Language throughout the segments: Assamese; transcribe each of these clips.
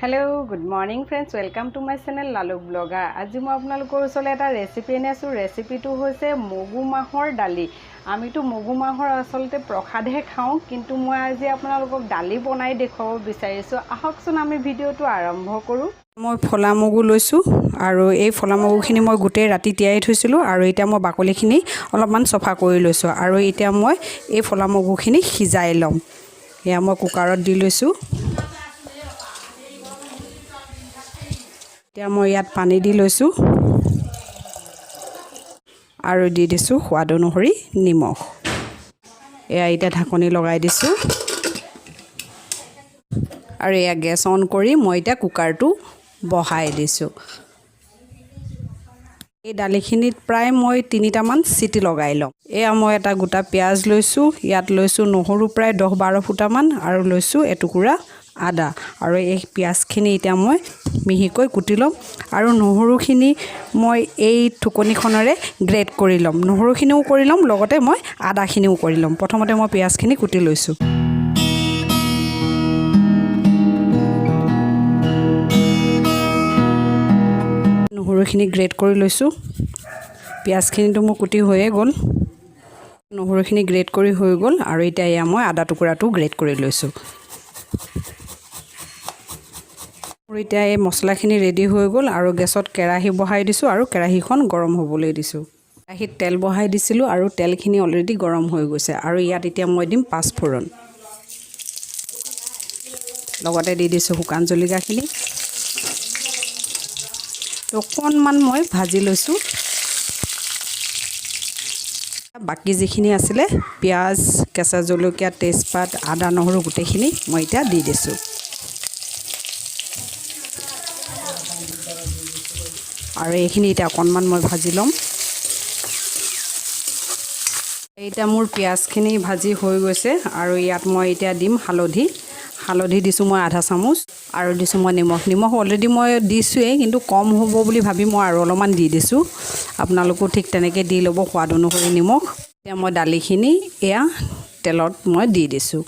Hello, good morning friends. Welcome to my channel Lalu Blogger. আজি মই আপোনালোকৰ ওচৰলৈ এটা ৰেচিপি আনিছো। ৰেচিপিটো হৈছে মগু মাহৰ ডালি। আমিতো মগু মাহৰ আসলতে প্ৰসাদহে খাওঁ, কিন্তু মই আজি আপোনালোকক ডালি বনাই দেখাব বিচাৰিছো। আহকচোন আমি ভিডিওটো আৰম্ভ কৰো। মই ফলা মগু লৈছো আৰু এই ফলা মগুখিনি মই গোটেই ৰাতি তিয়াই থৈছিলো আৰু এতিয়া মই বাকলিখিনি অলপমান সফা কৰি লৈছো আৰু এতিয়া মই এই ফলা মগুখিনি সিজাই লম। এয়া মই কুকাৰত দি লৈছো। এতিয়া মই ইয়াত পানী দি লৈছো আৰু দি দিছো সোৱাদ অনুসৰি নিমখ। এয়া এতিয়া ঢাকনি লগাই দিছো আৰু এয়া গেছ অন কৰি মই এতিয়া কুকাৰটো বহাই দিছো। এই ডালিখিনিত প্ৰায় মই 3টা মান সিটি লগাই লম। এয়া মই এটা গোটা পিয়াজ লৈছো, ইয়াত লৈছো নহৰু প্ৰায় 10-12 ফুটা মান আৰু লৈছো এটুকুৰা আদা আৰু এই পিয়াজখিনি এতিয়া মই মিহিকৈ কুটি লম আৰু নহৰুখিনি মই এই ঠুকনিখনৰে গ্ৰেট কৰি লম। নহৰুখিনিও কৰি লম, লগতে মই আদাখিনিও কৰি লম। প্ৰথমতে মই পিয়াজখিনি কুটি লৈছো। নহৰুখিনি গ্ৰেট কৰি লৈছো। পিয়াজখিনিটো মোৰ কুটি হৈয়ে গ'ল। নহৰুখিনি গ্ৰেট কৰি হৈ গ'ল আৰু এতিয়া এয়া মই আদা টুকুৰাটো গ্ৰেট কৰি লৈছো। এতিয়া এই মছলাখিনি ৰেডি হৈ গ'ল আৰু গেছত কেৰাহী বহাই দিছো আৰু কেৰাহীখন গৰম হ'বলৈ দিছো। কেৰাহীত তেল বহাই দিছিলো আৰু তেলখিনি অলৰেডি গৰম হৈ গৈছে আৰু ইয়াত এতিয়া মই দিম পাঁচফোৰণ। লগতে দি দিছো শুকান জলকীয়াখিনি। অকণমান মই ভাজি লৈছো। বাকি যিখিনি আছিলে পিয়াজ, কেঁচা জলকীয়া, তেজপাত, আদা, নহৰু গোটেইখিনি মই এতিয়া দি দিছো। আৰু এইখিনি এতিয়া অকণমান মই ভাজি লম। এতিয়া মোৰ পিয়াজখিনি ভাজি হৈ গৈছে আৰু ইয়াত মই এতিয়া দিম হালধি দিছো মই আধা চামুচ আৰু দিছো মই নিমখ অলৰেডি মই দিছোৱে, কিন্তু কম হ'ব বুলি ভাবি মই আৰু অলপমান দি দিছো। আপোনালোকো ঠিক তেনেকৈ দি ল'ব সোৱাদ অনুসৰি নিমখ। এতিয়া মই ডালিখিনি এয়া তেলত মই দি দিছো।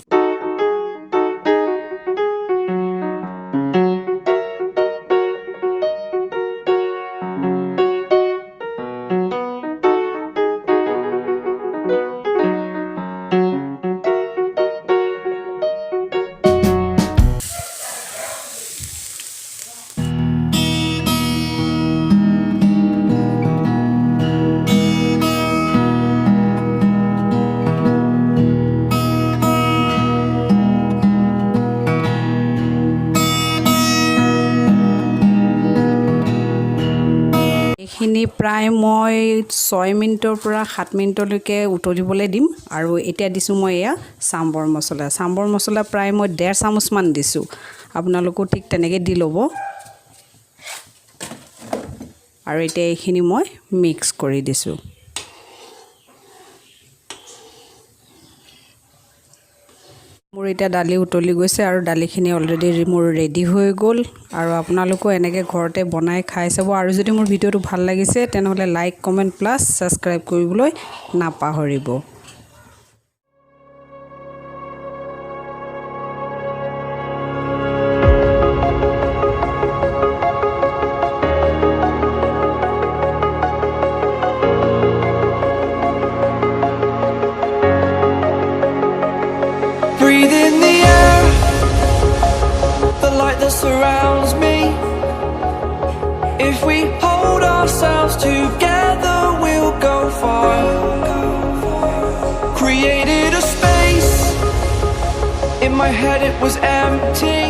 এইখিনি প্ৰায় মই 6 মিনিটৰ পৰা 7 মিনিটলৈকে উতলিবলৈ দিম আৰু এতিয়া দিছো মই এয়া চাম্বৰ মছলা প্ৰায় মই 1.5 চামুচ মান দিছো। আপোনালোকো ঠিক তেনেকৈ দি ল'ব আৰু এতিয়া এইখিনি মই মিক্স কৰি দিছো। মোৰ এতিয়া ডালি উতলি গৈছে আৰু ডালিখিনি অলৰেডি মোৰ ৰেডি হৈ গ'ল আৰু আপোনালোকো এনেকৈ ঘৰতে বনাই খাই চাব। আৰু যদি মোৰ ভিডিওটো ভাল লাগিছে তেনেহ'লে লাইক, কমেণ্ট প্লাছ ছাবস্ক্ৰাইব কৰিবলৈ নাপাহৰিব। Breathe in the air, the light that surrounds me. If we hold ourselves together, we'll go far. Created a space, in my head it was empty.